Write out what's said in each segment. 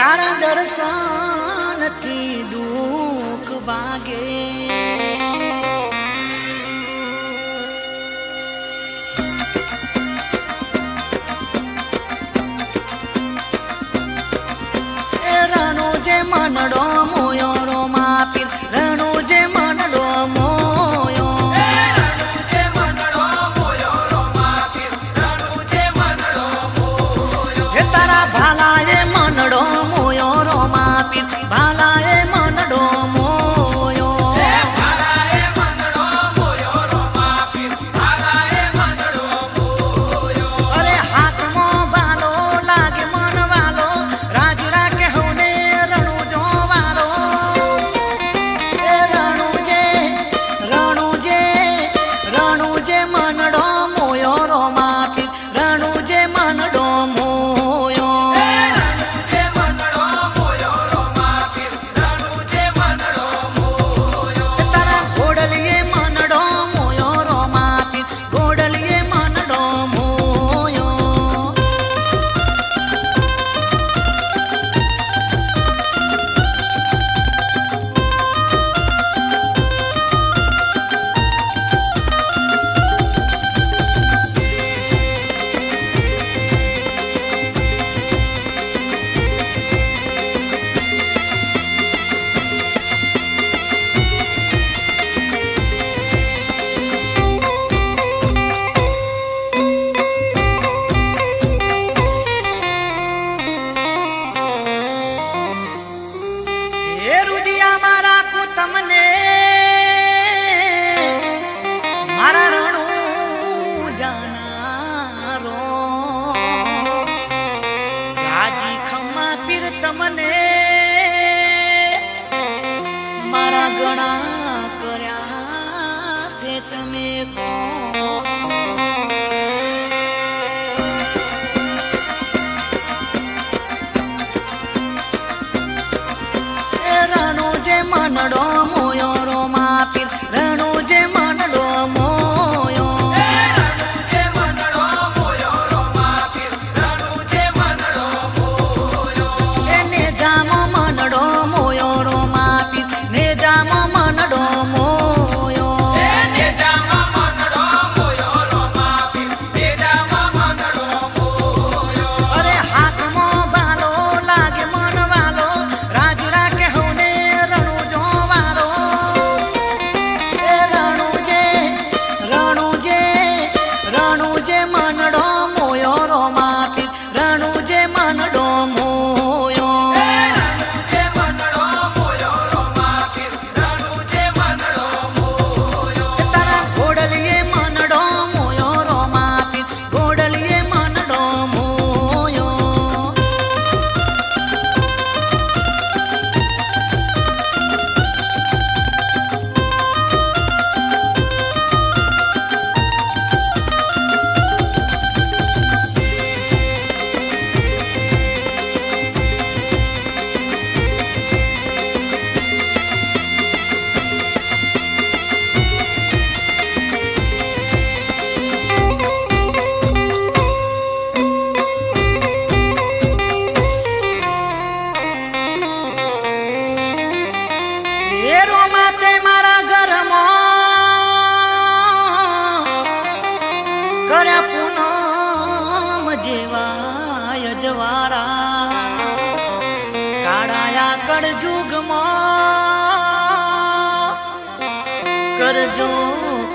તારા દર્શનથી દુઃખ ભાગે રણો જે મનડો મોયો રો માપી રણો જે મનડો મોયો હે તારા ભાલાએ મનડો મોયો રો માપી ભાલાએ મનડો મોયો અરે હાથમાં બાલો લાગે મન વાલો રાજ રાખે હોને રણુ જોવાલો એ રણુ જે મનડો મોયો રો માપી રણુ જે મનડો મોયો તારા ઘોડલીએ મનડો મોયો રો માપી ઘોડલીએ મનડો મોયો એ રુદિયામાં રાખું તમને મારા રણુ જાનારો જાજી ખમ્મા પીર તમને મારા ગણા કર્યા છે તમે રણુ જે મનડો મોયો રો માપી રણુ જે મનડો મોયો એને જામો મનડો મોયો રો માપી ને જામો મનડો મોયો અરે હાથમાં બાલો લાગે મન વાલો રાજ રાખે હોને રણુ જોવાલો એ રણુ જે મનડો મોયો રો માપી રણુ જે મનડો મોયો તારા ઘોડલીએ મનડો મોયો રો માપી ઘોડલીએ મનડો મોયો એ રોમાતે મારા ઘરમાં કર્યા પૂનમ જેવા અજવાળા કાળાયા કળજુગમાં કરજો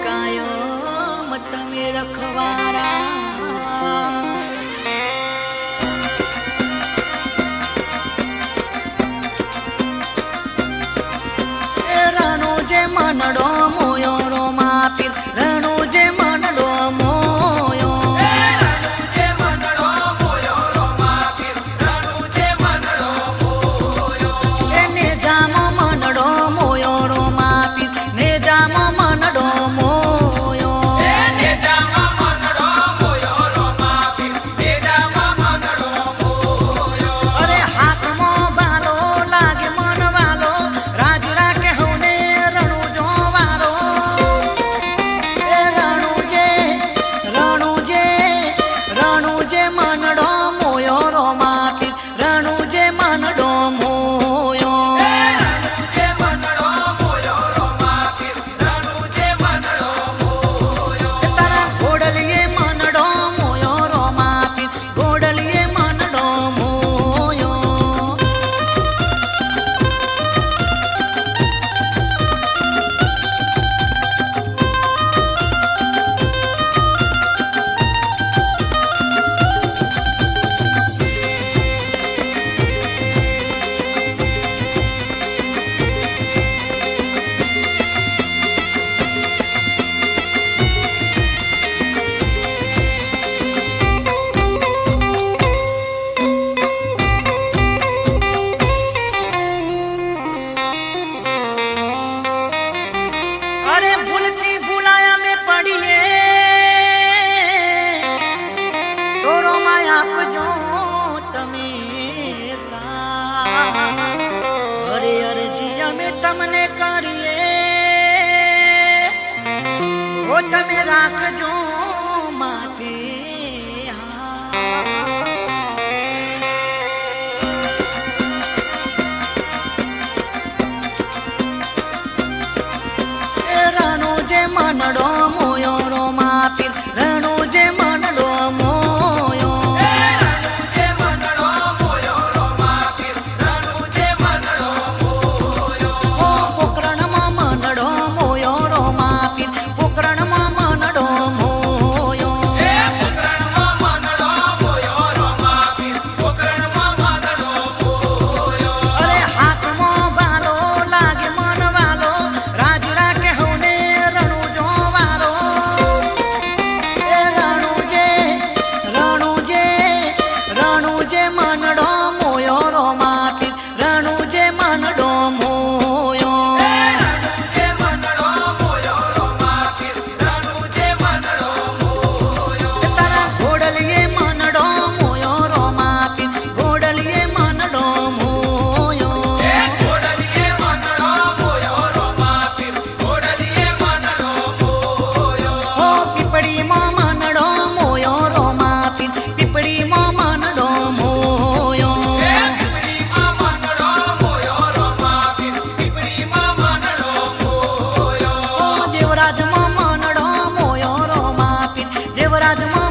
કાયમ તમે રખવારા રણુ જે મનડો મોયો રો માપી રણુ જે મનડો મોયો એને જામો મનડો મોયો રો માપી ને જામો મનડો મોયો અરે હાથમાં બાલો લાગે મન વાલો રાજ રાખે હોને રણુ જોવા અમે તમને કરીએ ઓ તમે રાખજો માથે રણુ જે મનડો મોયો રો માપી રણુ જે મનડો મોયો પોકરણમાં મનડો મોયો રો માપી પોકરણમાં મનડો મોયો અરે હાથમાં વાલો લાગે મન વાલો રાજ રાખે હોને રણુ જો વાલો એ રણુ જે મનડો મોયો રો માપી રણુ જે મનડો મોયો તારા ઘોડલીએ મનડો મોયો રો માપી ઘોડલીએ મનડો મોયો ઓ પીપળીમાં મનડો મોયો રો માપી પીપળીમાં મનડો મોયો ઓ દેવરાજમાં મનડો મોયો રો માપી દેવરાજમાં